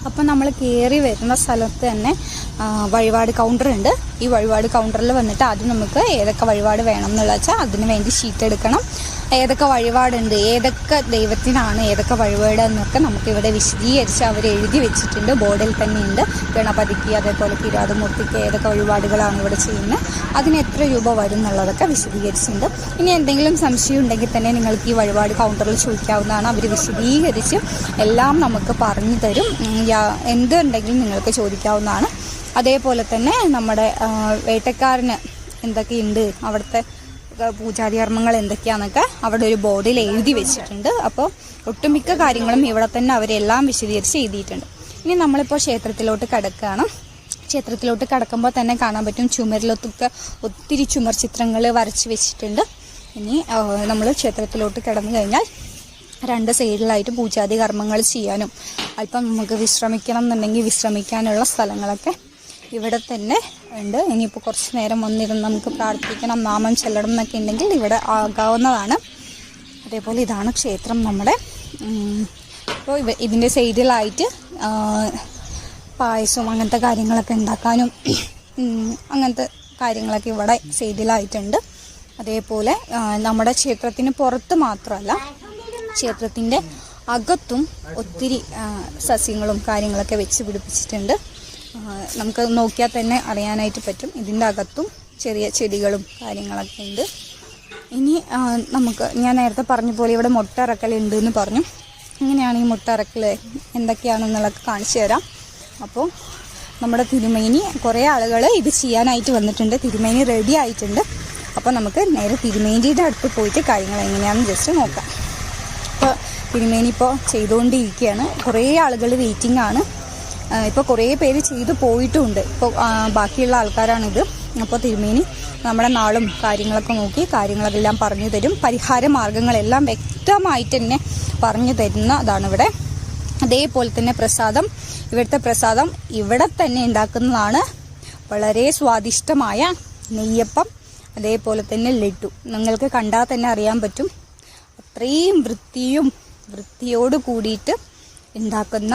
അപ്പോൾ നമ്മൾ കയറി വരുന്ന സ്ഥലത്ത് തന്നെ വഴിപാട് കൗണ്ടറുണ്ട്. ഈ വഴിപാട് കൗണ്ടറിൽ വന്നിട്ട് ആദ്യം നമുക്ക് ഏതൊക്കെ വഴിപാട് വേണം എന്നുള്ള വെച്ചാൽ അതിന് വേണ്ടി ഷീറ്റ് എടുക്കണം. ഏതൊക്കെ വഴിപാടുണ്ട്, ഏതൊക്കെ ദൈവത്തിനാണ് ഏതൊക്കെ വഴിപാട് എന്നൊക്കെ നമുക്കിവിടെ വിശദീകരിച്ച് അവർ എഴുതി വെച്ചിട്ടുണ്ട്. ബോർഡിൽ തന്നെയുണ്ട്. ഗണപതിക്ക് അതേപോലെ കിരാതമൂർത്തിക്ക് ഏതൊക്കെ വഴിപാടുകളാണ് ഇവിടെ ചെയ്യുന്നത്, അതിന് എത്ര രൂപ വരും എന്നുള്ളതൊക്കെ വിശദീകരിച്ചിട്ടുണ്ട്. ഇനി എന്തെങ്കിലും സംശയം ഉണ്ടെങ്കിൽ തന്നെ നിങ്ങൾക്ക് ഈ വഴിപാട് കൗണ്ടറിൽ ചോദിക്കാവുന്നതാണ്. അവർ വിശദീകരിച്ച് എല്ലാം നമുക്ക് പറഞ്ഞു തരും. എന്തുണ്ടെങ്കിലും നിങ്ങൾക്ക് ചോദിക്കാവുന്നതാണ്. അതേപോലെ തന്നെ നമ്മുടെ വേട്ടക്കാരന് എന്തൊക്കെയുണ്ട്, അവിടുത്തെ പൂജാതി കർമ്മങ്ങൾ എന്തൊക്കെയാണെന്നൊക്കെ അവിടെ ഒരു ബോർഡിൽ എഴുതി വെച്ചിട്ടുണ്ട്. അപ്പോൾ ഒട്ടുമിക്ക കാര്യങ്ങളും ഇവിടെ തന്നെ അവരെല്ലാം വിശദീകരിച്ച് എഴുതിയിട്ടുണ്ട്. ഇനി നമ്മളിപ്പോൾ ക്ഷേത്രത്തിലോട്ട് കിടക്കുകയാണ്. ക്ഷേത്രത്തിലോട്ട് കിടക്കുമ്പോൾ തന്നെ കാണാൻ പറ്റും ചുമരിലൊക്കെ ഒത്തിരി ചുമർ ചിത്രങ്ങൾ വരച്ച് വെച്ചിട്ടുണ്ട്. ഇനി നമ്മൾ ക്ഷേത്രത്തിലോട്ട് കിടന്നു കഴിഞ്ഞാൽ രണ്ട് സൈഡിലായിട്ട് പൂജാതി കർമ്മങ്ങൾ ചെയ്യാനും അല്പം നമുക്ക് വിശ്രമിക്കണം എന്നുണ്ടെങ്കിൽ വിശ്രമിക്കാനുള്ള സ്ഥലങ്ങളൊക്കെ ഇവിടെ തന്നെ ഉണ്ട്. ഇനിയിപ്പോൾ കുറച്ച് നേരം വന്നിരുന്ന് നമുക്ക് പ്രാർത്ഥിക്കണം, നാമം ചെല്ലണം എന്നൊക്കെ ഉണ്ടെങ്കിൽ ഇവിടെ ആകാവുന്നതാണ്. അതേപോലെ ഇതാണ് ക്ഷേത്രം നമ്മുടെ. ഇപ്പോൾ ഇതിൻ്റെ സൈഡിലായിട്ട് പായസവും അങ്ങനത്തെ കാര്യങ്ങളൊക്കെ ഉണ്ടാക്കാനും അങ്ങനത്തെ കാര്യങ്ങളൊക്കെ ഇവിടെ സൈഡിലായിട്ടുണ്ട്. അതേപോലെ നമ്മുടെ ക്ഷേത്രത്തിന് പുറത്ത് മാത്രമല്ല, ക്ഷേത്രത്തിൻ്റെ അകത്തും ഒത്തിരി സസ്യങ്ങളും കാര്യങ്ങളൊക്കെ വെച്ച് പിടിപ്പിച്ചിട്ടുണ്ട്. നമുക്ക് നോക്കിയാൽ തന്നെ അറിയാനായിട്ട് പറ്റും. ഇതിൻ്റെ അകത്തും ചെറിയ ചെടികളും കാര്യങ്ങളൊക്കെ ഉണ്ട്. ഇനി ഞാൻ നേരത്തെ പറഞ്ഞ പോലെ ഇവിടെ മുട്ട ഇറക്കലുണ്ട് എന്ന് പറഞ്ഞു. എങ്ങനെയാണ് ഈ മുട്ട ഇറക്കൽ, എന്തൊക്കെയാണെന്നുള്ളതൊക്കെ കാണിച്ചു തരാം. അപ്പോൾ നമ്മുടെ തിരുമേനി കുറേ ആളുകൾ ഇത് ചെയ്യാനായിട്ട് വന്നിട്ടുണ്ട്. തിരുമേനി റെഡി ആയിട്ടുണ്ട്. അപ്പോൾ നമുക്ക് നേരെ തിരുമേനിയുടെ അടുത്ത് പോയിട്ട് കാര്യങ്ങൾ എങ്ങനെയാണെന്ന് ജസ്റ്റ് നോക്കാം. ഇപ്പോൾ തിരുമേനി ഇപ്പോൾ ചെയ്തുകൊണ്ടിരിക്കുകയാണ്. കുറേ ആളുകൾ വെയിറ്റിംഗ് ആണ്. ഇപ്പോൾ കുറേ പേര് ചെയ്തു പോയിട്ടുമുണ്ട്. ഇപ്പോൾ ബാക്കിയുള്ള ആൾക്കാരാണിത്. അപ്പോൾ തിരുമേനി നമ്മുടെ നാളും കാര്യങ്ങളൊക്കെ നോക്കി കാര്യങ്ങളെല്ലാം പറഞ്ഞു തരും. പരിഹാര മാർഗങ്ങളെല്ലാം വ്യക്തമായിട്ട് തന്നെ പറഞ്ഞു തരുന്നതാണ് ഇവിടെ. അതേപോലെ തന്നെ പ്രസാദം, ഇവിടുത്തെ പ്രസാദം ഇവിടെ തന്നെ ഉണ്ടാക്കുന്നതാണ്. വളരെ സ്വാദിഷ്ടമായ നെയ്യപ്പം, അതേപോലെ തന്നെ ലഡു. നിങ്ങൾക്ക് കണ്ടാൽ തന്നെ അറിയാൻ പറ്റും. അത്രയും വൃത്തിയോട് കൂടിയിട്ട് ഉണ്ടാക്കുന്ന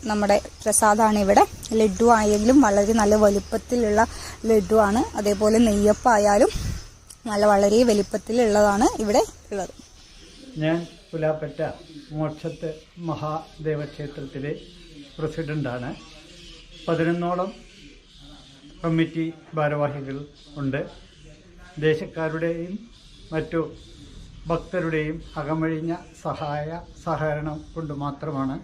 നമ്മുടെ പ്രസാദമാണ് ഇവിടെ. ലഡു ആയാലും വളരെ നല്ല വലുപ്പത്തിലുള്ള ലഡു ആണ്. അതേപോലെ നെയ്യപ്പായാലും വളരെ വലുപ്പത്തിലുള്ളതാണ് ഇവിടെ ഉള്ളത്. ഞാൻ പുലാപ്പറ്റ മോക്ഷത്ത് മഹാദേവക്ഷേത്രത്തിലെ പ്രസിഡൻ്റാണ്. 11ഓളം കമ്മിറ്റി ഭാരവാഹികൾ ഉണ്ട്. ദേശക്കാരുടെയും മറ്റു ഭക്തരുടെയും അകമഴിഞ്ഞ സഹകരണം കൊണ്ട് മാത്രമാണ്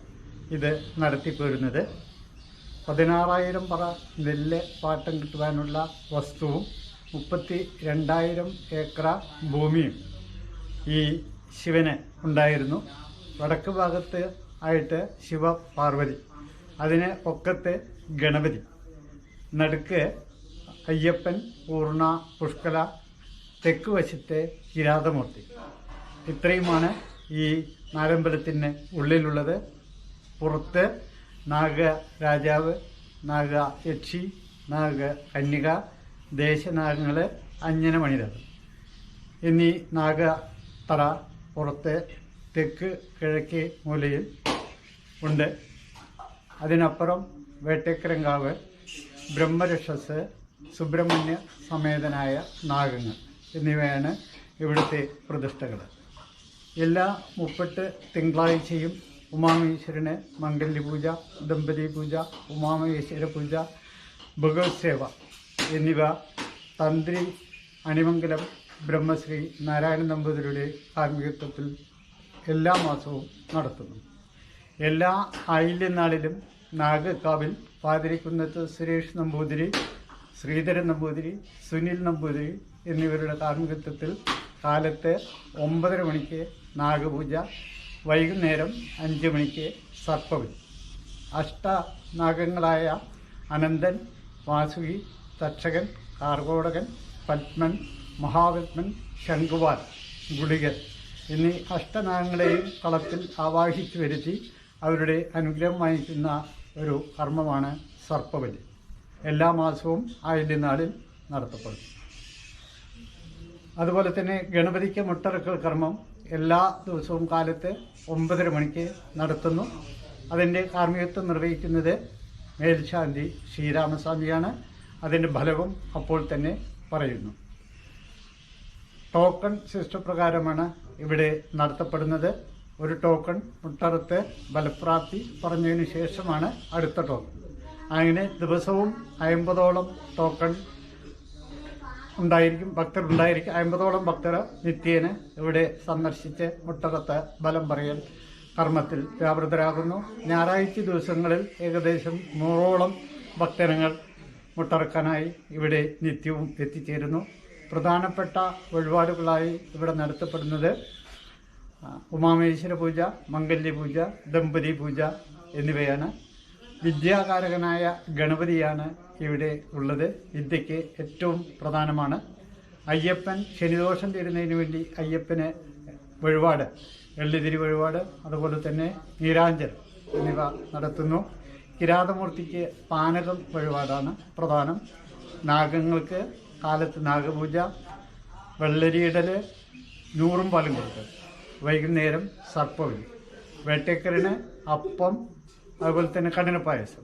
ഇത് നടത്തിപ്പോരുന്നത്. 16,000 പറ നെല്ല് പാട്ടം കിട്ടുവാനുള്ള വസ്തുവും 32,000 ഏക്കർ ഭൂമിയും ഈ ശിവന് ഉണ്ടായിരുന്നു. വടക്ക് ഭാഗത്ത് ആയിട്ട് ശിവ പാർവതി, അതിന് ഒക്കത്ത് ഗണപതി, നടുക്ക് അയ്യപ്പൻ, പൂർണ്ണ, പുഷ്കല, തെക്ക് വശത്തെ കിരാതമൂർത്തി. ഇത്രയുമാണ് ഈ നാലമ്പലത്തിന് ഉള്ളിലുള്ളത്. പുറത്ത് നാഗരാജാവ്, നാഗയക്ഷി, നാഗകന്യക, ദേശനാഗങ്ങൾ, അഞ്ജനമണിരഥം എന്നീ നാഗത്തറ പുറത്ത് തെക്ക് കിഴക്കേ മൂലയിൽ ഉണ്ട്. അതിനപ്പുറം വേട്ടേക്കരങ്കാവ്, ബ്രഹ്മരക്ഷസ്, സുബ്രഹ്മണ്യ സമേതനായ നാഗങ്ങൾ എന്നിവയാണ് ഇവിടുത്തെ പ്രതിഷ്ഠകൾ. എല്ലാ 30 തിങ്കളാഴ്ചയും ഉമാമഹേശ്വരന് മംഗല്യപൂജ, ദമ്പതി പൂജ, ഉമാമഹേശ്വര പൂജ, ഭഗവത് സേവ എന്നിവ തന്ത്രി അണിമംഗലം ബ്രഹ്മശ്രീ നാരായണ നമ്പൂതിരിയുടെ കാർമ്മികത്വത്തിൽ എല്ലാ മാസവും നടത്തുന്നു. എല്ലാ ആയില്യനാളിലും നാഗക്കാവിൽ പാതിരിക്കുന്നത്ത് സുരേഷ് നമ്പൂതിരി, ശ്രീധരൻ നമ്പൂതിരി, സുനിൽ നമ്പൂതിരി എന്നിവരുടെ കാർമ്മികത്വത്തിൽ കാലത്ത് 9:30 മണിക്ക് നാഗപൂജ, വൈകുന്നേരം 5 മണിക്ക് സർപ്പബലി. അഷ്ടനാഗങ്ങളായ അനന്തൻ, വാസുകി, തക്ഷകൻ, കാർഗോടകൻ, പത്മൻ, മഹാപത്മൻ, ശംഖുവാൻ, ഗുളികൻ എന്നീ അഷ്ടനാഗങ്ങളെയും കളത്തിൽ ആവാഹിച്ചു വരുത്തി അവരുടെ അനുഗ്രഹം വാങ്ങിക്കുന്ന ഒരു കർമ്മമാണ് സർപ്പബലി. എല്ലാ മാസവും ആയില്യനാളിൽ നടത്തപ്പെടും. അതുപോലെ തന്നെ ഗണപതിക്ക് മുട്ടറക്കൽ കർമ്മം എല്ലാ ദിവസവും കാലത്ത് 9:30 മണിക്ക് നടത്തുന്നു. അതിൻ്റെ കാർമ്മികത്വം നിർവഹിക്കുന്നത് മേൽശാന്തി ശ്രീരാമസ്വാമിയാണ്. അതിൻ്റെ ഫലവും അപ്പോൾ തന്നെ പറയുന്നു. ടോക്കൺ സിസ്റ്റം പ്രകാരമാണ് ഇവിടെ നടത്തപ്പെടുന്നത്. ഒരു ടോക്കൺ മുട്ടറുത്ത് ബലപ്രാപ്തി പറഞ്ഞതിന് ശേഷമാണ് അടുത്ത ടോക്കൺ. അങ്ങനെ ദിവസവും 50ഓളം ടോക്കൺ ഉണ്ടായിരിക്കും, ഭക്തരുണ്ടായിരിക്കും. 50ഓളം ഭക്തർ നിത്യേന ഇവിടെ സന്ദർശിച്ച് മുട്ടറത്ത് ബലം പറയൽ കർമ്മത്തിൽ വ്യാപൃതരാകുന്നു. ഞായറാഴ്ച ദിവസങ്ങളിൽ ഏകദേശം 100ഓളം ഭക്തജനങ്ങൾ മുട്ടറക്കാനായി ഇവിടെ നിത്യവും എത്തിച്ചേരുന്നു. പ്രധാനപ്പെട്ട വഴിപാടുകളായി ഇവിടെ നടത്തപ്പെടുന്നത് ഉമാമേശ്വര പൂജ, മംഗല്യ പൂജ, ദമ്പതി പൂജ എന്നിവയാണ്. വിദ്യാകാരകനായ ഗണപതിയാണ് ഇവിടെ ഉള്ളത്. വിദ്യയ്ക്ക് ഏറ്റവും പ്രധാനമാണ്. അയ്യപ്പൻ ശനിദോഷം തീരുന്നതിന് വേണ്ടി അയ്യപ്പന് വഴിപാട്, എള്ളുതിരി വഴിപാട്, അതുപോലെ തന്നെ നീരാഞ്ജൽ എന്നിവ നടത്തുന്നു. കിരാതമൂർത്തിക്ക് പാനകം വഴിപാടാണ് പ്രധാനം. നാഗങ്ങൾക്ക് കാലത്ത് നാഗപൂജ, വെള്ളരിയിടൽ, 100 പാലും കൊടുക്കൽ, വൈകുന്നേരം സർപ്പവിളി, വേട്ടേക്കറിന് അപ്പം, അതുപോലെ തന്നെ കഠിനപ്പായസം.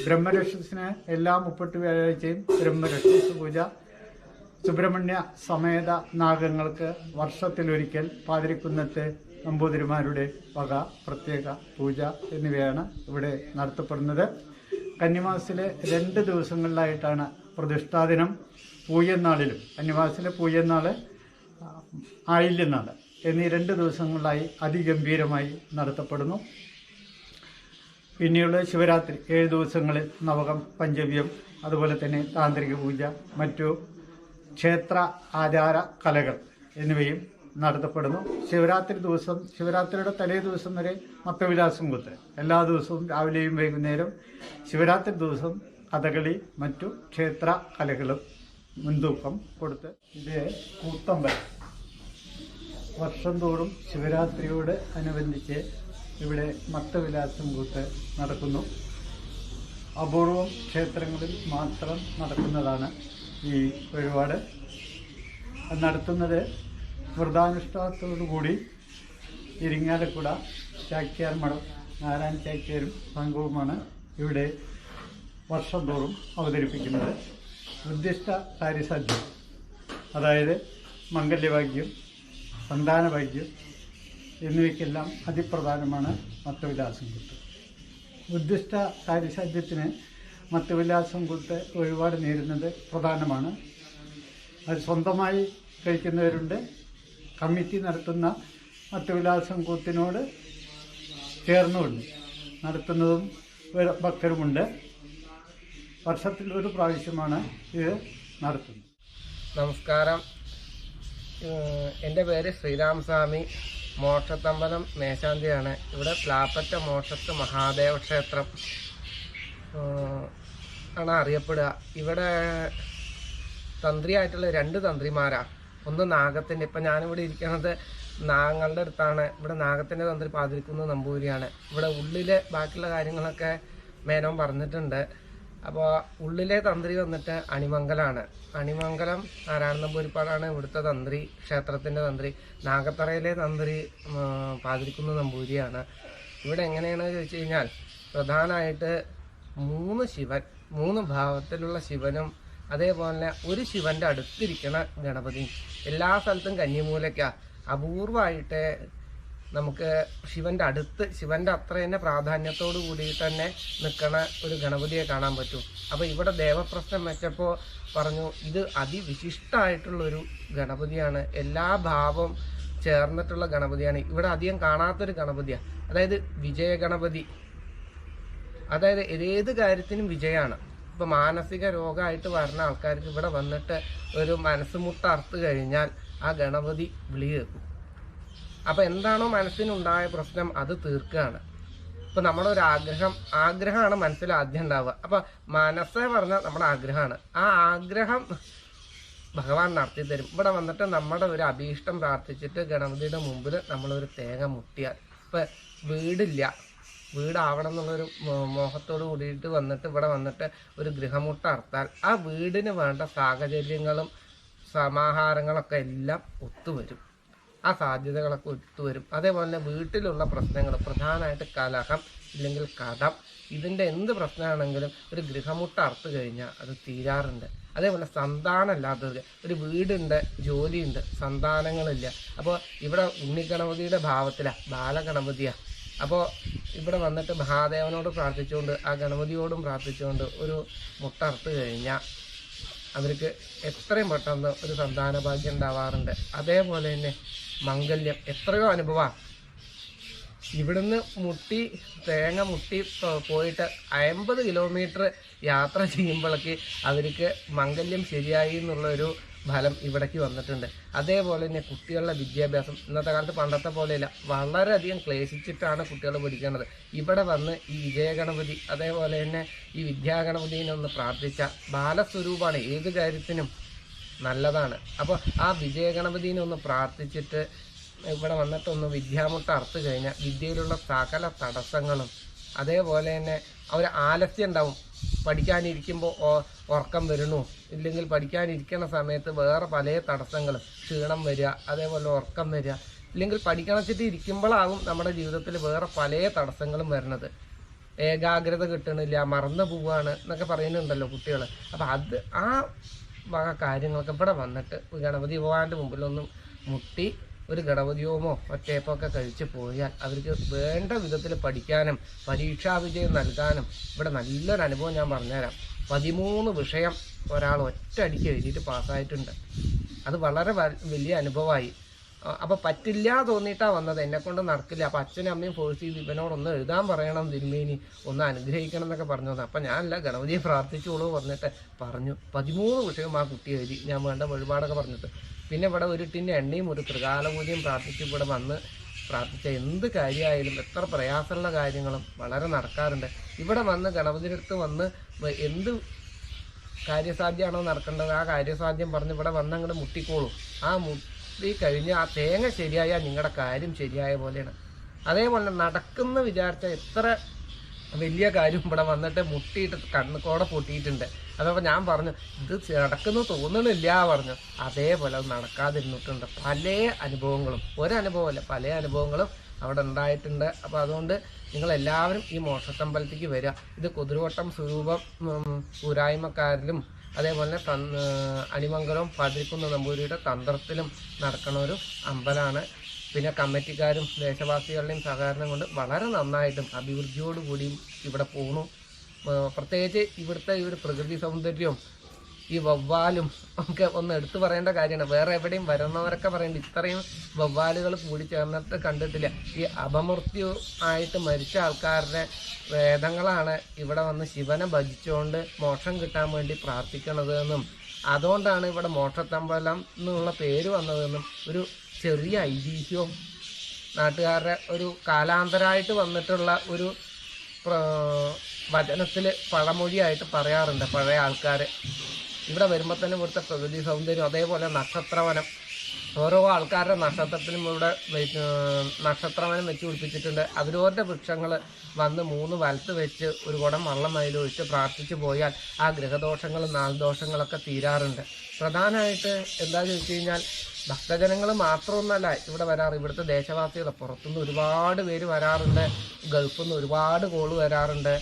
ബ്രഹ്മരക്ഷസിന് എല്ലാ 30 വ്യാഴാഴ്ചയും ബ്രഹ്മരക്ഷസ് പൂജ. സുബ്രഹ്മണ്യ സമേത നാഗങ്ങൾക്ക് വർഷത്തിലൊരിക്കൽ പാതിരിക്കുന്നത്ത് നമ്പൂതിരിമാരുടെ വക പ്രത്യേക പൂജ എന്നിവയാണ് ഇവിടെ നടത്തപ്പെടുന്നത്. കന്നിമാസത്തിലെ 2 ദിവസങ്ങളിലായിട്ടാണ് പ്രതിഷ്ഠാദിനം. പൂയന്നാളിലും കന്നിമാസത്തിലെ പൂയന്നാൾ, ആയില്യനാൾ എന്നീ 2 ദിവസങ്ങളിലായി അതിഗംഭീരമായി നടത്തപ്പെടുന്നു. പിന്നെയുള്ള ശിവരാത്രി 7 ദിവസങ്ങളിൽ നവകം, പഞ്ചവ്യം, അതുപോലെ തന്നെ താന്ത്രിക പൂജ, മറ്റു ക്ഷേത്ര ആചാര കലകൾ എന്നിവയും നടത്തപ്പെടുന്നു. ശിവരാത്രി ദിവസം, ശിവരാത്രിയുടെ തലേ ദിവസം വരെ മത്തവിലാസം കുത്ത് എല്ലാ ദിവസവും രാവിലെയും വൈകുന്നേരം. ശിവരാത്രി ദിവസം കഥകളി, മറ്റു ക്ഷേത്ര കലകളും മുൻതൂക്കം കൊടുത്ത്. ഇത് കൂത്തമ്പലം. വർഷം തോറും ശിവരാത്രിയോട് അനുബന്ധിച്ച് ഇവിടെ മത്തവിലാസം കൂത്ത് നടക്കുന്നു. അപൂർവം ക്ഷേത്രങ്ങളിൽ മാത്രം നടക്കുന്നതാണ് ഈ വഴിപാട്. നടത്തുന്നത് വ്രതാനുഷ്ഠാനത്തോടുകൂടി ഇരിങ്ങാലക്കുട ചാക്യാർ മഠം നാരായണ ചാക്യാരും സംഘവുമാണ് ഇവിടെ വർഷം തോറും അവതരിപ്പിക്കുന്നത്. ഉദ്ദിഷ്ട കാര്യസാധ്യം, അതായത് മംഗല്യഭാഗ്യം, സന്താനഭാഗ്യം എന്നിവയ്ക്കെല്ലാം അതിപ്രധാനമാണ് മത്തവിലാസം കൂത്ത്. ഉദ്ദിഷ്ട കാര്യസാധ്യത്തിന് മത്തവിലാസം കൂത്ത് വഴിപാട് നേരുന്നത് പ്രധാനമാണ്. അത് സ്വന്തമായി കഴിക്കുന്നവരുണ്ട്. കമ്മിറ്റി നടത്തുന്ന മത്തവിലാസം കൂത്തിനോട് ചേർന്നുകൊണ്ട് നടത്തുന്നതും ഭക്തരുമുണ്ട്. വർഷത്തിൽ ഒരു പ്രാവശ്യമാണ് ഇത് നടത്തുന്നത്. നമസ്കാരം. എൻ്റെ പേര് ശ്രീരാമസ്വാമി. മോക്ഷത്തമ്പലം മേശാന്തിയാണ്. ഇവിടെ പ്ലാപ്പറ്റ മോക്ഷത്ത് മഹാദേവ ക്ഷേത്രം ആണ് അറിയപ്പെടുക. ഇവിടെ തന്ത്രിയായിട്ടുള്ള 2 തന്ത്രിമാരാണ്. ഒന്ന് നാഗത്തിൻ്റെ, ഇപ്പം ഞാനിവിടെ ഇരിക്കുന്നത് നാഗങ്ങളുടെ അടുത്താണ്. ഇവിടെ നാഗത്തിൻ്റെ തന്ത്രി പാതിരിക്കുന്ന നമ്പൂരിയാണ്. ഇവിടെ ഉള്ളിലെ ബാക്കിയുള്ള കാര്യങ്ങളൊക്കെ മേനോൻ പറഞ്ഞിട്ടുണ്ട്. അപ്പോൾ ഉള്ളിലെ തന്ത്രി വന്നിട്ട് അണിമംഗലാണ്. അണിമംഗലം നാരായണ നമ്പൂരിപ്പാടാണ് ഇവിടുത്തെ തന്ത്രി, ക്ഷേത്രത്തിൻ്റെ തന്ത്രി. നാഗത്തറയിലെ തന്ത്രി പാതിരിക്കുന്ന നമ്പൂരിയാണ്. ഇവിടെ എങ്ങനെയാണെന്ന് ചോദിച്ചു കഴിഞ്ഞാൽ പ്രധാനമായിട്ട് 3 ശിവൻ, 3 ഭാവത്തിലുള്ള ശിവനും അതേപോലെ ഒരു ശിവൻ്റെ അടുത്തിരിക്കണ ഗണപതിയും. എല്ലാ സ്ഥലത്തും കന്നിമൂലയ്ക്ക അപൂർവമായിട്ട് നമുക്ക് ശിവൻ്റെ അടുത്ത്, ശിവൻ്റെ അത്ര തന്നെ പ്രാധാന്യത്തോടു കൂടി തന്നെ നിൽക്കണ ഒരു ഗണപതിയെ കാണാൻ പറ്റും. അപ്പോൾ ഇവിടെ ദേവപ്രശ്നം വെച്ചപ്പോൾ പറഞ്ഞു ഇത് അതിവിശിഷ്ടമായിട്ടുള്ളൊരു ഗണപതിയാണ്, എല്ലാ ഭാവം ചേർന്നിട്ടുള്ള ഗണപതിയാണ്. ഇവിടെ അധികം കാണാത്തൊരു ഗണപതിയാണ്. അതായത് വിജയ ഗണപതി, അതായത് ഏത് കാര്യത്തിനും വിജയമാണ്. ഇപ്പോൾ മാനസിക രോഗമായിട്ട് വരുന്ന ആൾക്കാർക്ക് ഇവിടെ വന്നിട്ട് ഒരു മനസ്സ് മുട്ട അറുത്ത് കഴിഞ്ഞാൽ ആ ഗണപതി വിളി കേൾക്കും. അപ്പോൾ എന്താണോ മനസ്സിനുണ്ടായ പ്രശ്നം അത് തീർക്കുകയാണ്. ഇപ്പോൾ നമ്മുടെ ഒരു ആഗ്രഹമാണ് മനസ്സിൽ ആദ്യം ഉണ്ടാവുക. അപ്പോൾ മനസ്സേ പറഞ്ഞാൽ നമ്മുടെ ആഗ്രഹമാണ്. ആ ആഗ്രഹം ഭഗവാൻ നടത്തി തരും. ഇവിടെ വന്നിട്ട് നമ്മുടെ ഒരു അഭീഷ്ടം പ്രാർത്ഥിച്ചിട്ട് ഗണപതിയുടെ മുമ്പിൽ നമ്മളൊരു തേങ്ങ മുട്ടിയാൽ, ഇപ്പോൾ വീടാവണം എന്നുള്ളൊരു മോഹത്തോട് കൂടിയിട്ട് വന്നിട്ട് ഇവിടെ വന്നിട്ട് ഒരു ഗൃഹമുട്ട അർത്താൽ ആ വീടിന് വേണ്ട സാഹചര്യങ്ങളും സമാഹാരങ്ങളൊക്കെ എല്ലാം ഒത്തുവരും. ആ സാധ്യതകളൊക്കെ ഒത്തുവരും. അതേപോലെ തന്നെ വീട്ടിലുള്ള പ്രശ്നങ്ങൾ, പ്രധാനമായിട്ട് കലഹം, ഇല്ലെങ്കിൽ കടം, ഇതിൻ്റെ എന്ത് പ്രശ്നമാണെങ്കിലും ഒരു ഗൃഹമുട്ട അറുത്ത് കഴിഞ്ഞാൽ അത് തീരാറുണ്ട്. അതേപോലെ സന്താനമില്ലാത്തത്, ഒരു വീടുണ്ട്, ജോലിയുണ്ട്, സന്താനങ്ങളില്ല. അപ്പോൾ ഇവിടെ ഉണ്ണിഗണപതിയുടെ ഭാവത്തിലാണ്, ബാലഗണപതിയാണ്. അപ്പോൾ ഇവിടെ വന്നിട്ട് മഹാദേവനോട് പ്രാർത്ഥിച്ചുകൊണ്ട് ആ ഗണപതിയോടും പ്രാർത്ഥിച്ചുകൊണ്ട് ഒരു മുട്ട അറുത്ത് കഴിഞ്ഞാൽ അവർക്ക് എത്രയും പെട്ടെന്ന് ഒരു സന്താന ഭാഗ്യം ഉണ്ടാവാറുണ്ട്. അതേപോലെ തന്നെ മംഗല്യം, എത്രയോ അനുഭവമാണ്. ഇവിടുന്ന് തേങ്ങ മുട്ടി പോയിട്ട് 50 കിലോമീറ്റർ യാത്ര ചെയ്യുമ്പോഴേക്ക് അവർക്ക് മംഗല്യം ശരിയായി എന്നുള്ളൊരു ഫലം ഇവിടേക്ക് വന്നിട്ടുണ്ട്. അതേപോലെ തന്നെ കുട്ടികളുടെ വിദ്യാഭ്യാസം ഇന്നത്തെ കാലത്ത് പണ്ടത്തെ പോലെയല്ല, വളരെയധികം ക്ലേശിച്ചിട്ടാണ് കുട്ടികൾ പഠിക്കുന്നത്. ഇവിടെ വന്ന് ഈ വിജയഗണപതി അതേപോലെ തന്നെ ഈ വിദ്യാഗണപതിനെ ഒന്ന് പ്രാർത്ഥിച്ച ബാലസ്വരൂപമാണ്, ഏത് കാര്യത്തിനും നല്ലതാണ്. അപ്പോൾ ആ വിജയഗണപതിനെ ഒന്ന് പ്രാർത്ഥിച്ചിട്ട് ഇവിടെ വന്നിട്ടൊന്ന് വിദ്യാമുട്ട അറുത്ത് കഴിഞ്ഞാൽ വിദ്യയിലുള്ള സകല തടസ്സങ്ങളും, അതേപോലെ തന്നെ അവർ ആലസ്യം ഉണ്ടാവും. പഠിക്കാനിരിക്കുമ്പോൾ ഉറക്കം വരണു, ഇല്ലെങ്കിൽ പഠിക്കാനിരിക്കുന്ന സമയത്ത് വേറെ പല തടസ്സങ്ങളും, ക്ഷീണം വരിക, അതേപോലെ ഉറക്കം വരിക, ഇല്ലെങ്കിൽ പഠിക്കണച്ചിട്ട് ഇരിക്കുമ്പോഴാവും നമ്മുടെ ജീവിതത്തിൽ വേറെ പല തടസ്സങ്ങളും വരുന്നത്. ഏകാഗ്രത കിട്ടണില്ല, മറന്നു പോവുകയാണ് എന്നൊക്കെ പറയുന്നുണ്ടല്ലോ കുട്ടികൾ. അപ്പം അത് ആ വക കാര്യങ്ങളൊക്കെ ഇവിടെ വന്നിട്ട് ഗണപതി ഭഗവാന്റെ മുമ്പിലൊന്നും മുട്ടി ഒരു ഗണപതിയോമോ ഒറ്റയപ്പോ ഒക്കെ കഴിച്ച് പോയാൽ അവർക്ക് വേണ്ട വിധത്തിൽ പഠിക്കാനും പരീക്ഷാ വിജയം നൽകാനും ഇവിടെ നല്ലൊരു അനുഭവം ഞാൻ പറഞ്ഞുതരാം. 13 വിഷയം ഒരാൾ ഒറ്റയടിക്ക് എഴുതിയിട്ട് പാസ്സായിട്ടുണ്ട്. അത് വളരെ വലിയ അനുഭവമായി. അപ്പോൾ പറ്റില്ല തോന്നിയിട്ടാണ് വന്നത്, എന്നെക്കൊണ്ട് നടക്കില്ല. അപ്പോൾ അച്ഛനും അമ്മയും ഫോഴ്സ് ചെയ്ത് ഇവനോടൊന്ന് എഴുതാൻ പറയണം, തിരുമേനി ഒന്ന് അനുഗ്രഹിക്കണം എന്നൊക്കെ പറഞ്ഞു തന്നെ. അപ്പം ഞാനല്ല, ഗണപതിയെ പ്രാർത്ഥിച്ചോളൂ പറഞ്ഞിട്ട് പറഞ്ഞു. 13 വിഷയം ആ കുട്ടി എഴുതി. ഞാൻ വേണ്ട വഴിപാടൊക്കെ പറഞ്ഞിട്ട് പിന്നെ ഇവിടെ ഒരു ടിൻ്റെ എണ്ണയും ഒരു ത്രികാലപൂജയും പ്രാർത്ഥിച്ച് ഇവിടെ വന്ന് പ്രാർത്ഥിച്ച എന്ത് കാര്യമായാലും എത്ര പ്രയാസമുള്ള കാര്യങ്ങളും വളരെ നടക്കാറുണ്ട്. ഇവിടെ വന്ന് ഗണപതിയുടെ അടുത്ത് വന്ന് എന്ത് കാര്യസാധ്യമാണോ നടക്കേണ്ടത് ആ കാര്യസാധ്യം പറഞ്ഞ് ഇവിടെ വന്ന് അങ്ങോട്ട് മുട്ടിക്കോളും. ആ മുട്ടി കഴിഞ്ഞ് ആ തേങ്ങ ശരിയായാൽ നിങ്ങളുടെ കാര്യം ശരിയായ പോലെയാണ്. അതേപോലെ നടക്കുന്ന വിചാരിച്ച എത്ര വലിയ കാര്യം ഇവിടെ വന്നിട്ട് മുട്ടിയിട്ട് കണ്ണുക്കോടെ പൊട്ടിയിട്ടുണ്ട്. അതപ്പോൾ ഞാൻ പറഞ്ഞു ഇത് നടക്കുന്നു തോന്നണില്ല പറഞ്ഞു. അതേപോലെ അത് നടക്കാതിരുന്നിട്ടുണ്ട്. പല അനുഭവങ്ങളും, ഒരനുഭവമല്ല പല അനുഭവങ്ങളും അവിടെ ഉണ്ടായിട്ടുണ്ട്. അപ്പോൾ അതുകൊണ്ട് നിങ്ങളെല്ലാവരും ഈ മോക്ഷത്തമ്പലത്തേക്ക് വരിക. ഇത് കുതിരവട്ടം സ്വരൂപം ഊരായ്മക്കാരിലും അതേപോലെ അണിമംഗലം പതിരിക്കുന്ന നമ്പൂരിയുടെ തന്ത്രത്തിലും നടക്കുന്ന ഒരു അമ്പലമാണ്. പിന്നെ കമ്മിറ്റിക്കാരും ദേശവാസികളുടെയും സഹകരണം കൊണ്ട് വളരെ നന്നായിട്ടും അഭിവൃദ്ധിയോടുകൂടിയും ഇവിടെ പോകുന്നു. പ്രത്യേകിച്ച് ഇവിടുത്തെ ഈ ഒരു പ്രകൃതി സൗന്ദര്യവും ഈ വവ്വാലും ഒക്കെ ഒന്ന് എടുത്തു പറയേണ്ട കാര്യമാണ്. വേറെ എവിടെയും വരുന്നവരൊക്കെ പറയുന്നുണ്ട് ഇത്രയും വവ്വാലുകൾ കൂടി ചേർന്നിട്ട് കണ്ടിട്ടില്ല. ഈ അപമൃത്യു ആയിട്ട് മരിച്ച ആൾക്കാരുടെ വേദങ്ങളാണ് ഇവിടെ വന്ന് ശിവനെ ഭജിച്ചുകൊണ്ട് മോക്ഷം കിട്ടാൻ വേണ്ടി പ്രാർത്ഥിക്കണത് എന്നും അതുകൊണ്ടാണ് ഇവിടെ മോക്ഷത്തമ്പലം എന്നുള്ള പേര് വന്നതെന്നും ഒരു ചെറിയ ഐതിഹ്യവും നാട്ടുകാരുടെ ഒരു കാലാന്തരമായിട്ട് വന്നിട്ടുള്ള ഒരു വചനത്തിൽ പഴമൊഴിയായിട്ട് പറയാറുണ്ട് പഴയ ആൾക്കാർ. ഇവിടെ വരുമ്പോൾ തന്നെ ഇവിടുത്തെ പ്രകൃതി സൗന്ദര്യം അതേപോലെ നക്ഷത്രവനം, ഓരോ ആൾക്കാരുടെ നക്ഷത്രത്തിലും ഇവിടെ നക്ഷത്രവനം വെച്ച് പിടിപ്പിച്ചിട്ടുണ്ട്. അവരവരുടെ വൃക്ഷങ്ങൾ വന്ന് 3 വലത്ത് വെച്ച് ഒരു കുടം വെള്ളം അതിലൊഴിച്ച് പ്രാർത്ഥിച്ചു പോയാൽ ആ ഗ്രഹദോഷങ്ങളും നാൾദോഷങ്ങളൊക്കെ തീരാറുണ്ട്. പ്രധാനമായിട്ട് എന്താ ചോദിച്ചു കഴിഞ്ഞാൽ ഭക്തജനങ്ങൾ മാത്രമൊന്നല്ല ഇവിടെ വരാറ്, ഇവിടുത്തെ ദേശവാസികൾ പുറത്തുനിന്ന് ഒരുപാട് പേര് വരാറുണ്ട്, ഗൾഫിൽ നിന്ന് ഒരുപാട് കോള് വരാറുണ്ട്.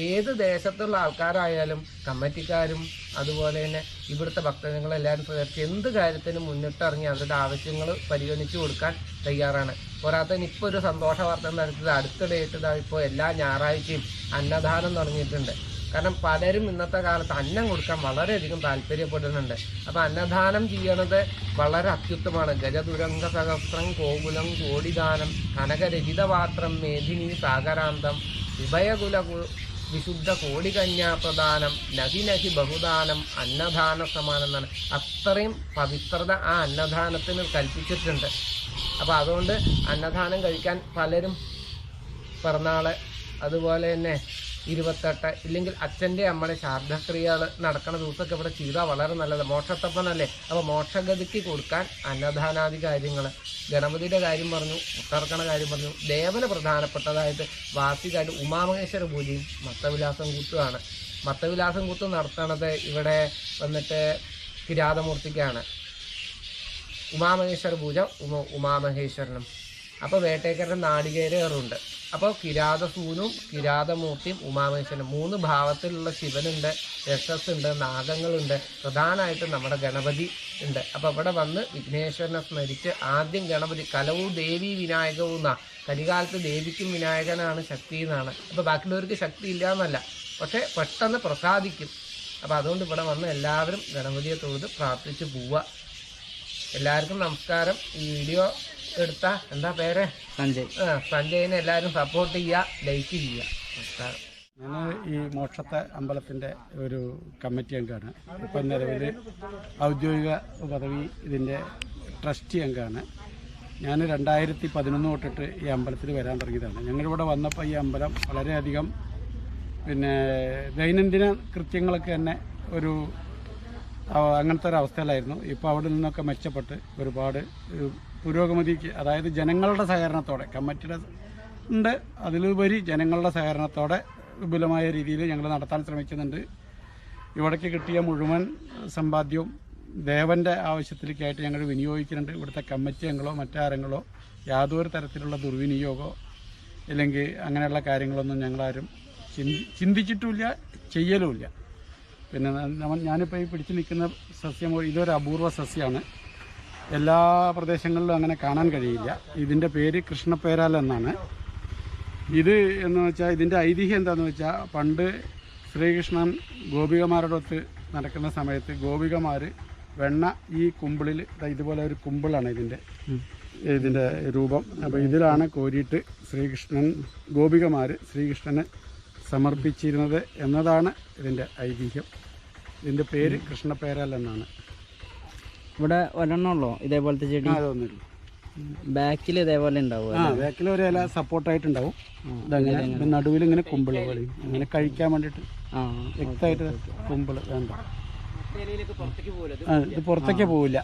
ഏത് ദേശത്തുള്ള ആൾക്കാരായാലും കമ്മിറ്റിക്കാരും അതുപോലെ തന്നെ ഇവിടുത്തെ ഭക്തജനങ്ങളെല്ലാവരും പ്രചരിച്ച് എന്ത് കാര്യത്തിനും മുന്നിട്ടിറങ്ങി അവരുടെ ആവശ്യങ്ങൾ പരിഗണിച്ചു കൊടുക്കാൻ തയ്യാറാണ്. പോരാത്തതിന് ഇപ്പോൾ ഒരു സന്തോഷ വാർത്ത നടത്തിയത് അടുത്തിടെയായിട്ട് ഇപ്പോൾ എല്ലാ ഞായറാഴ്ചയും അന്നദാനം തുടങ്ങിയിട്ടുണ്ട്. കാരണം പലരും ഇന്നത്തെ കാലത്ത് അന്നം കൊടുക്കാൻ വളരെയധികം താല്പര്യപ്പെടുന്നുണ്ട്. അപ്പോൾ അന്നദാനം ചെയ്യണത് വളരെ അത്യുത്തമാണ്. ഗജതുരംഗ സഹസ്രം കോകുലം കോടിദാനം കനകരചിതപാത്രം മേധിനി സാഗരാന്തം ഉഭയകുല വിശുദ്ധ കോടികന്യാപ്രദാനം നഹി നഹി ബഹുദാനം അന്നദാന സമാനം എന്നാണ്. അത്രയും പവിത്രത ആ അന്നദാനത്തിന് കൽപ്പിച്ചിട്ടുണ്ട്. അപ്പോൾ അതുകൊണ്ട് അന്നദാനം കഴിക്കാൻ പലരും പിറന്നാള് അതുപോലെ തന്നെ 28 ഇല്ലെങ്കിൽ അച്ഛൻ്റെ അമ്മയുടെ ശാർദ്ധക്രിയകൾ നടക്കുന്ന ദിവസമൊക്കെ ഇവിടെ ചെയ്താൽ വളരെ നല്ലത്. മോക്ഷത്തപ്പനല്ലേ, അപ്പോൾ മോക്ഷഗതിക്ക് കൊടുക്കാൻ അന്നദാനാദി കാര്യങ്ങൾ, ഗണപതിയുടെ കാര്യം പറഞ്ഞു, മുട്ടറക്കണ കാര്യം പറഞ്ഞു. ദേവന് പ്രധാനപ്പെട്ടതായിട്ട് വാർഷികമായിട്ട് ഉമാമഹേശ്വര പൂജയും മത്തവിലാസം കൂത്തുമാണ്. മത്തവിലാസം കൂത്ത് നടത്തണത് ഇവിടെ വന്നിട്ട് കിരാതമൂർത്തിക്കാണ്. ഉമാമഹേശ്വര പൂജ ഉമാമഹേശ്വരനും. അപ്പോൾ വേട്ടേക്കരുടെ നാളികേരേറുണ്ട്. അപ്പോൾ കിരാതസൂനും കിരാതമൂർത്തിയും ഉമാമേശ്വരനും 3 ഭാവത്തിലുള്ള ശിവനുണ്ട്, യശസ്സുണ്ട്, നാഗങ്ങളുണ്ട്, പ്രധാനമായിട്ടും നമ്മുടെ ഗണപതി ഉണ്ട്. അപ്പോൾ ഇവിടെ വന്ന് വിഘ്നേശ്വരനെ സ്മരിച്ച് ആദ്യം ഗണപതി കലവും ദേവി വിനായകവും എന്നാ, കലികാലത്ത് ദേവിക്കും വിനായകനാണ് ശക്തി എന്നാണ്. അപ്പോൾ ബാക്കിയുള്ളവർക്ക് ശക്തി ഇല്ല എന്നല്ല, പക്ഷേ പെട്ടെന്ന് പ്രസാദിക്കും. അപ്പോൾ അതുകൊണ്ട് ഇവിടെ വന്ന് എല്ലാവരും ഗണപതിയെ തൊഴുത് പ്രാർത്ഥിച്ച് പോവുക. എല്ലാവർക്കും നമസ്കാരം. ഈ വീഡിയോ എടുത്ത എന്താ പേര്? സഞ്ജയിനെ എല്ലാവരും സപ്പോർട്ട് ചെയ്യുക, ലൈക്ക് ചെയ്യുക. നമസ്കാരം. ഞാൻ ഈ മോക്ഷത്തെ അമ്പലത്തിൻ്റെ ഒരു കമ്മിറ്റി അംഗമാണ്. ഇപ്പം നിലവിൽ ഔദ്യോഗിക പദവി ഇതിൻ്റെ ട്രസ്റ്റി അംഗമാണ്. ഞാൻ 2011 തൊട്ടിട്ട് ഈ അമ്പലത്തിൽ വരാൻ തുടങ്ങിയതാണ്. ഞങ്ങളിവിടെ വന്നപ്പോൾ ഈ അമ്പലം വളരെയധികം ദൈനംദിന കൃത്യങ്ങളൊക്കെ തന്നെ ഒരു അങ്ങനത്തെ ഒരു അവസ്ഥയിലായിരുന്നു. ഇപ്പോൾ അവിടെ നിന്നൊക്കെ മെച്ചപ്പെട്ട് ഒരുപാട് പുരോഗതിക്ക്, അതായത് ജനങ്ങളുടെ സഹകരണത്തോടെ, കമ്മിറ്റിയുടെ ഉണ്ട്, അതിലുപരി ജനങ്ങളുടെ സഹകരണത്തോടെ വിപുലമായ രീതിയിൽ ഞങ്ങൾ നടത്താൻ ശ്രമിക്കുന്നുണ്ട്. ഇവിടേക്ക് കിട്ടിയ മുഴുവൻ സമ്പാദ്യവും ദേവൻ്റെ ആവശ്യത്തിലേക്കായിട്ട് ഞങ്ങൾ വിനിയോഗിക്കുന്നുണ്ട്. ഇവിടുത്തെ കമ്മിറ്റി അംഗങ്ങളോ മറ്റാരെങ്കിലോ യാതൊരു തരത്തിലുള്ള ദുർവിനിയോഗമോ ഇല്ലെങ്കിൽ അങ്ങനെയുള്ള കാര്യങ്ങളൊന്നും ഞങ്ങളാരും ചിന്തിച്ചിട്ടുമില്ല, ചെയ്യലുമില്ല. പിന്നെ ഞാനിപ്പോൾ ഈ പിടിച്ചു നിൽക്കുന്ന സസ്യം ഇതൊരു അപൂർവ സസ്യമാണ്. എല്ലാ പ്രദേശങ്ങളിലും അങ്ങനെ കാണാൻ കഴിയില്ല. ഇതിൻ്റെ പേര് കൃഷ്ണപ്പേരാൽ എന്നാണ്. ഇത് എന്ന് വെച്ചാൽ ഇതിൻ്റെ ഐതിഹ്യം എന്താണെന്ന് വെച്ചാൽ, പണ്ട് ശ്രീകൃഷ്ണൻ ഗോപികമാരോടൊത്ത് നടക്കുന്ന സമയത്ത് ഗോപികമാർ വെണ്ണ ഈ കുമ്പിളിൽ, ഇതുപോലെ ഒരു കുമ്പിളാണ് ഇതിൻ്റെ രൂപം. അപ്പോൾ ഇതിലാണ് കോരിയിട്ട് ഗോപികമാർ ശ്രീകൃഷ്ണന് സമർപ്പിച്ചിരുന്നത് എന്നതാണ് ഇതിൻ്റെ ഐതിഹ്യം. ഇതിൻ്റെ പേര് കൃഷ്ണപ്പേരാൽ എന്നാണ്. ഇവിടെ ഒരെണ്ണമുള്ളോ ഇതേപോലത്തെ ചെടി? അതൊന്നുമില്ല. ബാക്കിൽ ഇതേപോലെ ഉണ്ടാവും. ബാക്കിൽ ഒരു ഇല സപ്പോർട്ടായിട്ടുണ്ടാവും. ഇതങ്ങനെ നടുവിൽ ഇങ്ങനെ കുമ്പിള് പോലെ അങ്ങനെ കഴിക്കാൻ വേണ്ടിയിട്ട് വ്യക്തമായിട്ട് കുമ്പിള് വേണ്ട. ഇത് പുറത്തേക്ക് പോവില്ല.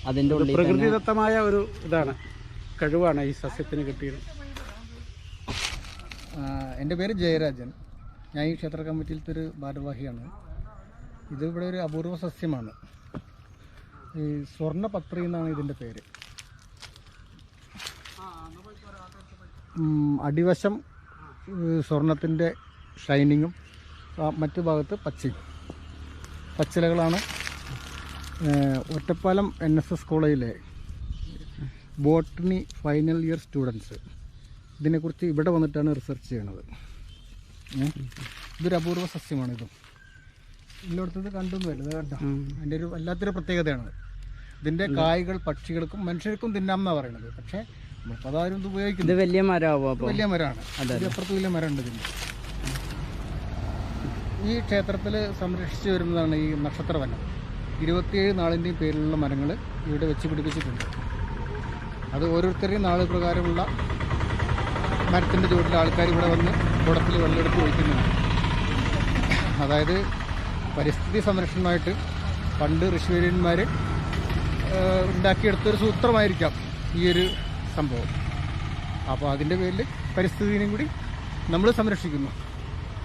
അതിൻ്റെ പ്രകൃതിദത്തമായ ഒരു ഇതാണ്, കഴിവാണ് ഈ സസ്യത്തിന് കിട്ടിയത്. എൻ്റെ പേര് ജയരാജൻ. ഞാൻ ഈ ക്ഷേത്ര കമ്മിറ്റിയിലത്തെ ഒരു ഭാരവാഹിയാണ്. ഇത് ഇവിടെ ഒരു അപൂർവ സസ്യമാണ്. ഈ സ്വർണ്ണപത്രി എന്നാണ് ഇതിൻ്റെ പേര്. അടിവശം സ്വർണത്തിൻ്റെ ഷൈനിങ്ങും മറ്റു ഭാഗത്ത് പച്ചിലകളാണ്. ഒറ്റപ്പാലം NSS കോളേജിലെ ബോട്ടണി ഫൈനൽ ഇയർ സ്റ്റുഡൻസ് ഇതിനെക്കുറിച്ച് ഇവിടെ വന്നിട്ടാണ് റിസർച്ച് ചെയ്യണത്. ഇതൊരു അപൂർവ സസ്യമാണിത്. എല്ലായിടത്തും കണ്ടൊന്നും വരും, കേട്ടോ. അതിൻ്റെ ഒരു വല്ലാത്തൊരു പ്രത്യേകതയാണ്. ഇതിൻ്റെ കായ്കൾ പക്ഷികൾക്കും മനുഷ്യർക്കും തിന്നാമെന്നാണ് പറയുന്നത്. പക്ഷേ അതാരും ഇത് ഉപയോഗിക്കുന്നത്. വലിയ മരമാണോ? വലിയ മരമാണ്. അപ്പുറത്ത് വലിയ മരമുണ്ട് ഇതിൻ്റെ. ഈ ക്ഷേത്രത്തിൽ സംരക്ഷിച്ചു വരുന്നതാണ് ഈ നക്ഷത്രവനം. 27 നാളിൻ്റെയും പേരിലുള്ള മരങ്ങൾ ഇവിടെ വെച്ച് പിടിപ്പിച്ചിട്ടുണ്ട്. അത് ഓരോരുത്തരുടെയും നാള് പ്രകാരമുള്ള മരത്തിൻ്റെ ചുവട്ടിൽ ആൾക്കാർ ഇവിടെ വന്ന് കുടത്തിൽ വെള്ളമെടുത്ത് ഒഴിക്കുന്നുണ്ട്. അതായത് പരിസ്ഥിതി സംരക്ഷണമായിട്ട് പണ്ട് ഋഷിവര്യന്മാർ ഉണ്ടാക്കിയെടുത്തൊരു സൂത്രമായിരിക്കാം ഈ ഒരു സംഭവം. അപ്പോൾ അതിൻ്റെ പേരിൽ പരിസ്ഥിതിയും കൂടി നമ്മൾ സംരക്ഷിക്കുന്നു.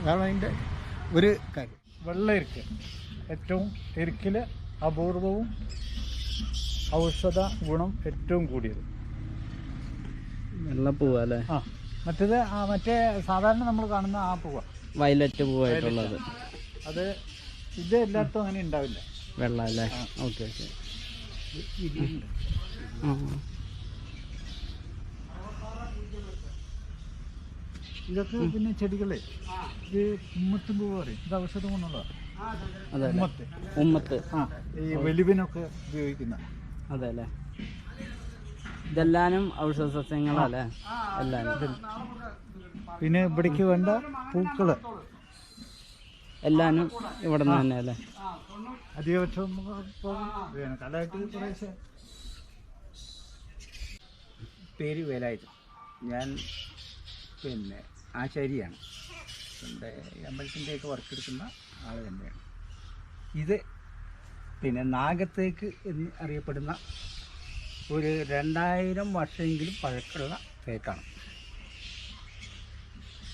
അതാണ് അതിൻ്റെ ഒരു കാര്യം. വെള്ളയിരിക്ക് ഏറ്റവും എരിക്കിൽ അപൂർവവും ഔഷധ ഗുണം ഏറ്റവും കൂടിയത്. വെള്ളപ്പൂവ അല്ലേ? മറ്റേ സാധാരണ നമ്മൾ കാണുന്ന ആ പൂവ, വയലറ്റ് പൂവായിട്ടുള്ളത്. അത് ഇത് എല്ലായിടത്തും അങ്ങനെ ഉണ്ടാവില്ല. വെള്ള അല്ലേ? Okay okay. ഇതൊക്കെ പിന്നെ ചെടികളെ ഇത് ഉമ്മത്തും പൂവ് പറയും. ഇത് ഔഷധ ഗുണമുള്ള ഉമ്മത്ത്. ഈ വെലിവിനൊക്കെ ഉപയോഗിക്കുന്ന. അതെ അല്ലേ? ഇതെല്ലാനും ഔഷധ സസ്യങ്ങളല്ലേ? എല്ലാനും. പിന്നെ ഇവിടേക്ക് വേണ്ട പൂക്കള് എല്ലാനും ഇവിടെ നിന്ന് തന്നെ അല്ലേ? അധികപക്ഷം വേനൽക്കാലമായിട്ട് കുറേശ്ശെ. പേര് വേലായുധൻ. ഞാൻ പിന്നെ ആശാരിയാണ്. എൻ്റെ അമ്പലത്തിൻ്റെയൊക്കെ വർക്ക് എടുക്കുന്ന ആൾ തന്നെയാണ്. ഇത് പിന്നെ നാഗത്തേക്ക് എന്ന് അറിയപ്പെടുന്ന ഒരു 2000 വർഷമെങ്കിലും പഴക്കമുള്ള തേക്കാണ്.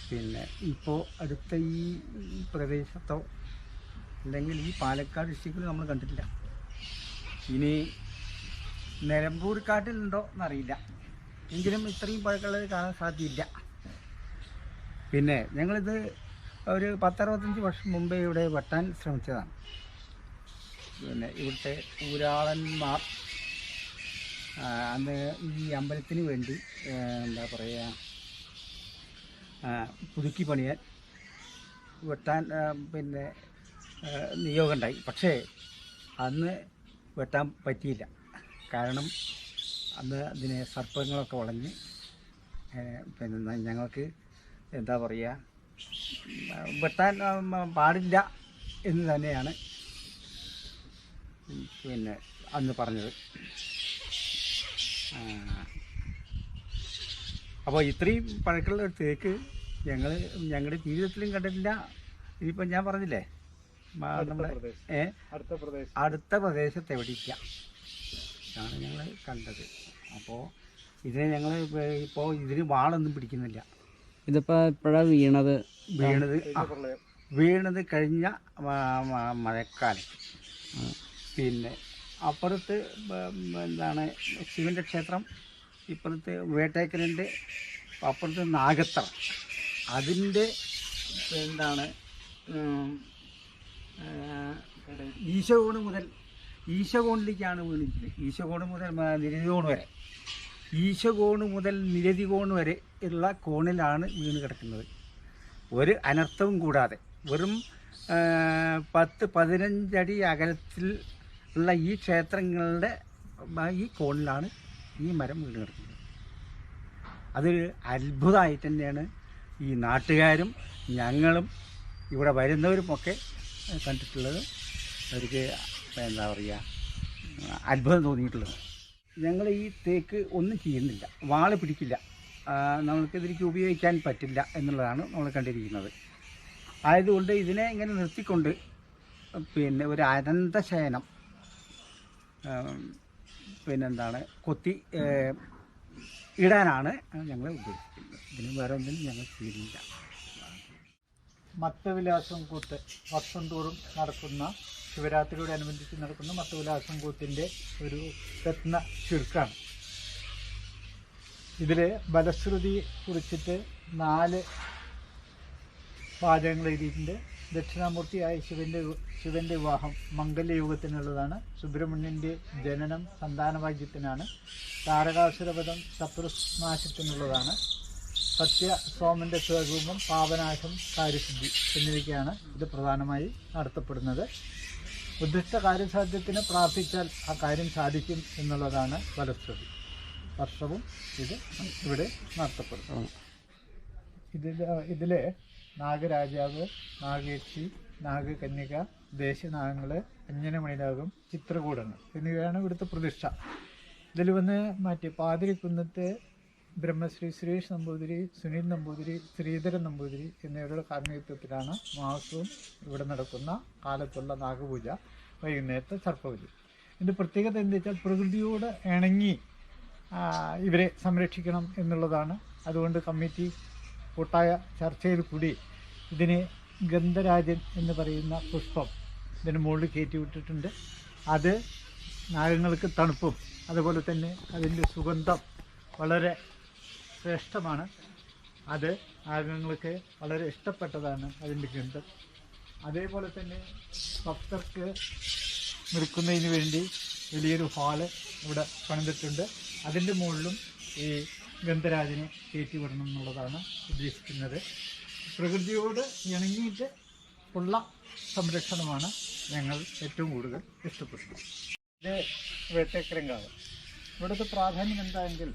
പിന്നെ ഇപ്പോൾ അടുത്ത ഈ പ്രദേശത്തോ അല്ലെങ്കിൽ ഈ പാലക്കാട് ഡിസ്ട്രിക്റ്റിൽ നമ്മൾ കണ്ടിട്ടില്ല. ഇനി നിലമ്പൂർ കാട്ടിലുണ്ടോ എന്നറിയില്ല, എങ്കിലും ഇത്രയും പഴക്കമുള്ളത് കാണാൻ സാധ്യമില്ല. പിന്നെ ഞങ്ങളിത് ഒരു 10-65 വർഷം മുമ്പേ ഇവിടെ വെട്ടാൻ ശ്രമിച്ചതാണ്. പിന്നെ ഇവിടുത്തെ ഊരാളന്മാർ അന്ന് ഈ അമ്പലത്തിന് വേണ്ടി എന്താ പറയുക പുതുക്കി പണിയാൻ വെട്ടാൻ പിന്നെ നിയോഗമുണ്ടായി. പക്ഷേ അന്ന് വെട്ടാൻ പറ്റിയില്ല. കാരണം അന്ന് അതിന് സർപ്പങ്ങളൊക്കെ വളഞ്ഞ് പിന്നെ ഞങ്ങൾക്ക് എന്താ പറയുക വെട്ടാൻ പാടില്ല എന്ന് തന്നെയാണ് പിന്നെ അന്ന് പറഞ്ഞത്. അപ്പോൾ ഇത്രയും പഴക്കമുള്ള ഒരു തേക്ക് ഞങ്ങളുടെ ജീവിതത്തിലും കണ്ടിട്ടില്ല. ഇനിയിപ്പോൾ ഞാൻ പറഞ്ഞില്ലേ നമ്മുടെ അടുത്ത പ്രദേശത്ത് എവിടെയില്ല ആണ് ഞങ്ങൾ കണ്ടത്. അപ്പോൾ ഇതിനെ ഞങ്ങൾ ഇപ്പോൾ ഇതിന് വാളൊന്നും പിടിക്കുന്നില്ല. ഇതിപ്പോൾ എപ്പോഴാണ് വീണത് കഴിഞ്ഞ മഴക്കാലം. പിന്നെ അപ്പുറത്ത് എന്താണ് ശിവൻ്റെ ക്ഷേത്രം, ഇപ്പുറത്ത് വേട്ടേക്കരൻ്റെ, അപ്പുറത്ത് നാഗത്തറ. അതിൻ്റെ എന്താണ് ഈശകോണിലേക്കാണ് വീണിരിക്കുന്നത്. ഈശകോണ് മുതൽ നിരതികോണ് വരെ, ഈശകോണ് മുതൽ നിരതികോണ് വരെ ഉള്ള കോണിലാണ് വീണ് കിടക്കുന്നത്. ഒരു അനർത്ഥവും കൂടാതെ വെറും 10-15 അടി അകലത്തിൽ ഉള്ള ഈ ക്ഷേത്രങ്ങളുടെ ഈ കോണിലാണ് ഈ മരം വീണ് കിടക്കുന്നത്. അതൊരു അത്ഭുതമായിട്ട് തന്നെയാണ് ഈ നാട്ടുകാരും ഞങ്ങളും ഇവിടെ വരുന്നവരുമൊക്കെ കണ്ടിട്ടുള്ളത്. അവർക്ക് എന്താ പറയുക അത്ഭുതം തോന്നിയിട്ടുള്ളത്. ഞങ്ങൾ ഈ തേക്ക് ഒന്നും ചെയ്യുന്നില്ല, വാള് പിടിക്കില്ല, നമ്മൾക്കിതിലേക്ക് ഉപയോഗിക്കാൻ പറ്റില്ല എന്നുള്ളതാണ് നമ്മൾ കണ്ടിരിക്കുന്നത്. ആയതുകൊണ്ട് ഇതിനെ ഇങ്ങനെ നിർത്തിക്കൊണ്ട് പിന്നെ ഒരു അനന്തശയനം പിന്നെന്താണ് കൊത്തി ഇടാനാണ് ഞങ്ങൾ ഉദ്ദേശിക്കുന്നത്. ഇതിന് വേറെ ഒന്നും ഞങ്ങൾ ചെയ്യുന്നില്ല. മത്തവിലാസം കൂത്ത് വർഷം തോറും നടക്കുന്ന ശിവരാത്രിയോടനുബന്ധിച്ച് നടക്കുന്ന മത്തവിലാസം കൂത്തിൻ്റെ ഒരു രത്ന ചുരുക്കാണ്. ഇതിൽ ബലശ്രുതി കുറിച്ചിട്ട് 4 വാചകങ്ങൾ എഴുതിയിട്ടുണ്ട്. ദക്ഷിണാമൂർത്തിയായ ശിവൻ്റെ വിവാഹം മംഗല്യയുഗത്തിനുള്ളതാണ്. സുബ്രഹ്മണ്യൻ്റെ ജനനം സന്താനഭാഗ്യത്തിനാണ്. താരകാസുരവധം ശത്രുനാശത്തിനുള്ളതാണ്. സത്യസോമൻ്റെ സ്വരൂപം പാപനാശം കാര്യസിദ്ധി എന്നിവയ്ക്കാണ് ഇത് പ്രധാനമായി നടത്തപ്പെടുന്നത്. ഉദ്ദിഷ്ട കാര്യസാധ്യത്തിന് പ്രാർത്ഥിച്ചാൽ ആ കാര്യം സാധിക്കും എന്നുള്ളതാണ് ഫലശ്രുതി. വർഷവും ഇത് ഇവിടെ നടത്തപ്പെടുന്നു. ഇതിൽ നാഗരാജാവ്, നാഗേക്ഷി, നാഗകന്യക, ദേശനാഗങ്ങൾ, അഞ്ജനമണിനാഗം, ചിത്രകൂടങ്ങൾ എന്നിവയാണ് ഇവിടുത്തെ പ്രതിഷ്ഠ. ഇതിൽ വന്ന് മറ്റ് പാതിരിക്കുന്നത്ത് ബ്രഹ്മശ്രീ സുരേഷ് നമ്പൂതിരി, സുനിൽ നമ്പൂതിരി, ശ്രീധരൻ നമ്പൂതിരി എന്നിവരുടെ കാർമ്മികത്വത്തിലാണ് മാസവും ഇവിടെ നടക്കുന്ന കാലത്തുള്ള നാഗപൂജ, വൈകുന്നേരത്തെ സർപ്പപൂജ. ഇതിൻ്റെ പ്രത്യേകത എന്താ വെച്ചാൽ പ്രകൃതിയോട് ഇണങ്ങി ഇവരെ സംരക്ഷിക്കണം എന്നുള്ളതാണ്. അതുകൊണ്ട് കമ്മിറ്റി കൂട്ടായ ചർച്ചയിൽ കൂടി ഇതിന് ഗന്ധരാജൻ എന്ന് പറയുന്ന പുഷ്പം ഇതിന് മുകളിൽ കയറ്റി വിട്ടിട്ടുണ്ട്. അത് നാഗങ്ങൾക്ക് തണുപ്പും അതുപോലെ തന്നെ അതിൻ്റെ സുഗന്ധം വളരെ ശ്രേഷ്ഠമാണ്. അത് നാഗങ്ങൾക്ക് വളരെ ഇഷ്ടപ്പെട്ടതാണ് അതിൻ്റെ ഗന്ധം. അതേപോലെ തന്നെ ഭക്തർക്ക് നിൽക്കുന്നതിന് വേണ്ടി വലിയൊരു ഹാള് ഇവിടെ പണിതിട്ടുണ്ട്. അതിൻ്റെ മുകളിലും ഈ ഗന്ധരാജനെ കയറ്റി വിടണം എന്നുള്ളതാണ് ഉദ്ദേശിക്കുന്നത്. പ്രകൃതിയോട് ഇണങ്ങിയിട്ട് ഉള്ള സംരക്ഷണമാണ് ഞങ്ങൾ ഏറ്റവും കൂടുതൽ ഇഷ്ടപ്പെടുന്നത്. ഇത് വേട്ടേക്കരങ്കാവ്. ഇവിടുത്തെ പ്രാധാന്യം എന്തായെങ്കിൽ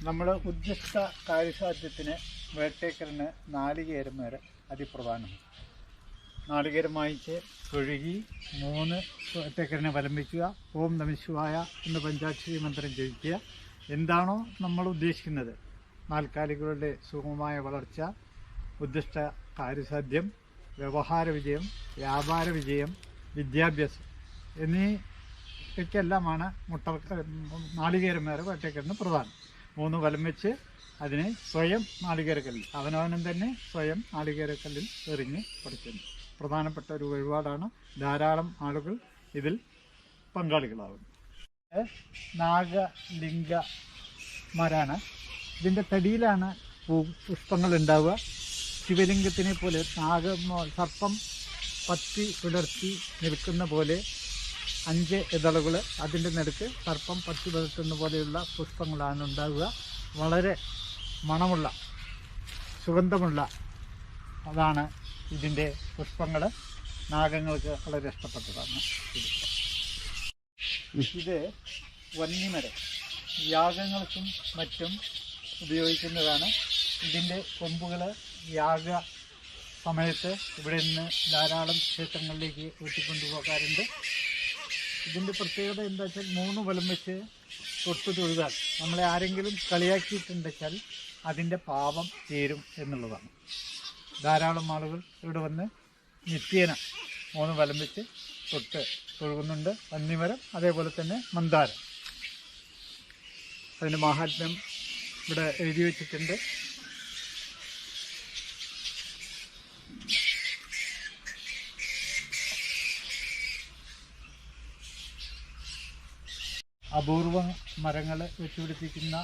നമ്മൾ ഉദ്ദിഷ്ട കാര്യസാധ്യത്തിന് വേട്ടേക്കരന് നാളികേരം വരെ അതിപ്രധാനമാണ്. നാളികേരം വാങ്ങിച്ച് കഴുകി 3 വേട്ടേക്കരനെ വലം വയ്ക്കുക, ഓം നമഃശിവായ എന്ന പഞ്ചാക്ഷരി മന്ത്രം ജപിക്കുക. എന്താണോ നമ്മൾ ഉദ്ദേശിക്കുന്നത്, നാൽക്കാലികളുടെ സുഗമമായ വളർച്ച, ഉദ്ദിഷ്ട കാര്യസാധ്യം, വ്യവഹാര വിജയം, വ്യാപാര വിജയം, വിദ്യാഭ്യാസം എന്നിവയ്ക്കെല്ലാമാണ് നാളികേരം വരെ വേട്ടേക്കരന് പ്രധാനം. 3 വലം വെച്ച് അതിനെ സ്വയം നാളികേരക്കല്ലിൽ അവനവനും തന്നെ സ്വയം നാളികേരക്കല്ലിൽ എറിഞ്ഞ് പഠിക്കുന്നു. പ്രധാനപ്പെട്ട ഒരു വഴിപാടാണ്. ധാരാളം ആളുകൾ ഇതിൽ പങ്കാളികളാകുന്നു. നാഗലിംഗ മരാണ്. ഇതിൻ്റെ തടിയിലാണ് പുഷ്പങ്ങൾ ഉണ്ടാവുക. ശിവലിംഗത്തിനെ പോലെ സർപ്പം പത്തി വിടർത്തി നിൽക്കുന്ന പോലെ 5 ഇതളുകൾ, അതിൻ്റെ നടുക്ക് സർപ്പം പത്തി വിടർത്തുന്ന പോലെയുള്ള പുഷ്പങ്ങളാണ് ഉണ്ടാവുക. വളരെ മണമുള്ള സുഗന്ധമുള്ള അതാണ് ഇതിൻ്റെ പുഷ്പങ്ങൾ. നാഗങ്ങൾക്ക് വളരെ ഇഷ്ടപ്പെട്ടതാണ് ഇത് വന്യമരം യാഗങ്ങൾക്കും മറ്റും ഉപയോഗിക്കുന്നതാണ്. ഇതിൻ്റെ കൊമ്പുകൾ യാഗ സമയത്ത് ഇവിടെ നിന്ന് ധാരാളം ക്ഷേത്രങ്ങളിലേക്ക് ഊട്ടിക്കൊണ്ടുപോകാറുണ്ട്. ഇതിൻ്റെ പ്രത്യേകത എന്താ വെച്ചാൽ 3 വലം വെച്ച് തൊട്ട് തൊഴുതാൽ നമ്മളെ ആരെങ്കിലും കളിയാക്കിയിട്ടുണ്ടെച്ചാൽ അതിൻ്റെ പാപം തീരും എന്നുള്ളതാണ്. ധാരാളം ആളുകൾ ഇവിടെ വന്ന് നിത്യേന 3 വലം വെച്ച് തൊട്ട് തൊഴുകുന്നുണ്ട്. വന്യമരം, അതേപോലെ തന്നെ മന്ദാരം. അതിൻ്റെ മാഹാത്മ്യം ഇവിടെ എഴുതി വച്ചിട്ടുണ്ട്. അപൂർവ മരങ്ങൾ വെച്ചുപിടിപ്പിക്കുന്ന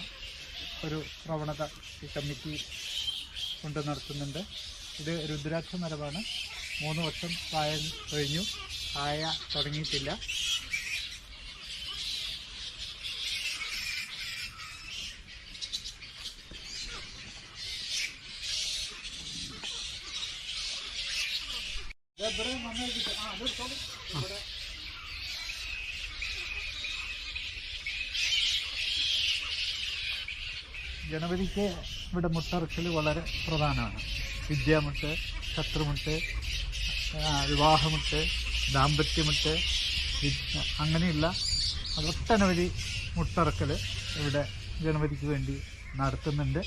ഒരു പ്രവണത ഈ കമ്മിറ്റി കൊണ്ട് നടത്തുന്നുണ്ട്. ഇത് രുദ്രാക്ഷ മരമാണ്. 3 വർഷം പ്രായം കഴിഞ്ഞു, കായ തുടങ്ങിയിട്ടില്ല. ഗണപതിക്ക് ഇവിടെ മുട്ടറക്കൽ വളരെ പ്രധാനമാണ്. വിദ്യാമുട്ട്, ശത്രുമുട്ട്, വിവാഹമുട്ട്, ദാമ്പത്യമുട്ട്, അങ്ങനെയുള്ള ഒട്ടനവധി മുട്ടറക്കൽ ഇവിടെ ഗണപതിക്ക് വേണ്ടി നടത്തുന്നുണ്ട്.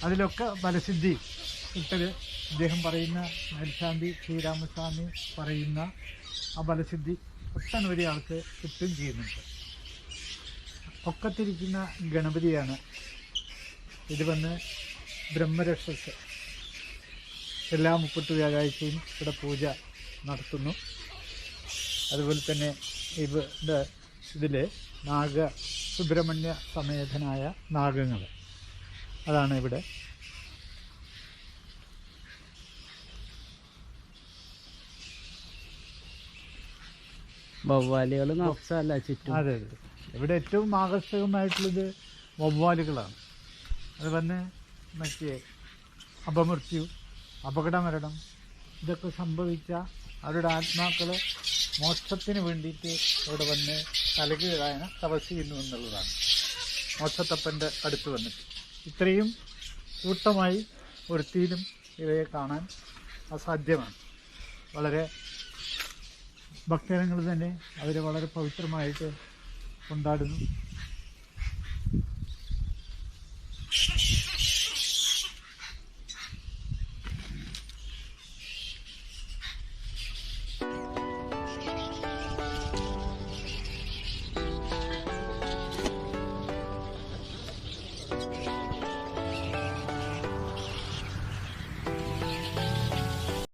അതിലൊക്കെ ഫലസിദ്ധി കിട്ടൽ ഇദ്ദേഹം പറയുന്ന മേൽശാന്തി ശ്രീരാമസ്വാമി പറയുന്ന ആ ഫലസിദ്ധി ഒട്ടനവധി ആൾക്ക് കിട്ടുകയും ചെയ്യുന്നുണ്ട്. ഒക്കത്തിരിക്കുന്ന ഗണപതിയാണ്. ഇത് വന്ന് ബ്രഹ്മരക്ഷസ് എല്ലാ 30 വ്യാഴാഴ്ചയും ഇവിടെ പൂജ നടത്തുന്നു. അതുപോലെ തന്നെ ഇതിൽ സുബ്രഹ്മണ്യ സമേതനായ നാഗങ്ങൾ, അതാണ് ഇവിടെ. വവ്വാലുകൾ നിറച്ചല്ല ചുറ്റും. അതെ അതെ, ഇവിടെ ഏറ്റവും ആകർഷകമായിട്ടുള്ളത് വവ്വാലുകളാണ്. അത് വന്ന് മറ്റേ അപമൃത്യു, അപകടമരണം ഇതൊക്കെ സംഭവിച്ച അവരുടെ ആത്മാക്കൾ മോക്ഷത്തിന് വേണ്ടിയിട്ട് ഇവിടെ വന്ന് തലകീഴായ തപസ് ചെയ്യുന്നു എന്നുള്ളതാണ്. മോക്ഷത്തപ്പൻ്റെ അടുത്ത് വന്നിട്ട് ഇത്രയും കൂട്ടമായി ഒരുത്തിയിലും ഇവയെ കാണാൻ അസാധ്യമാണ്. വളരെ ഭക്തജനങ്ങൾ തന്നെ അവരെ വളരെ പവിത്രമായിട്ട് കൊണ്ടാടുന്നു.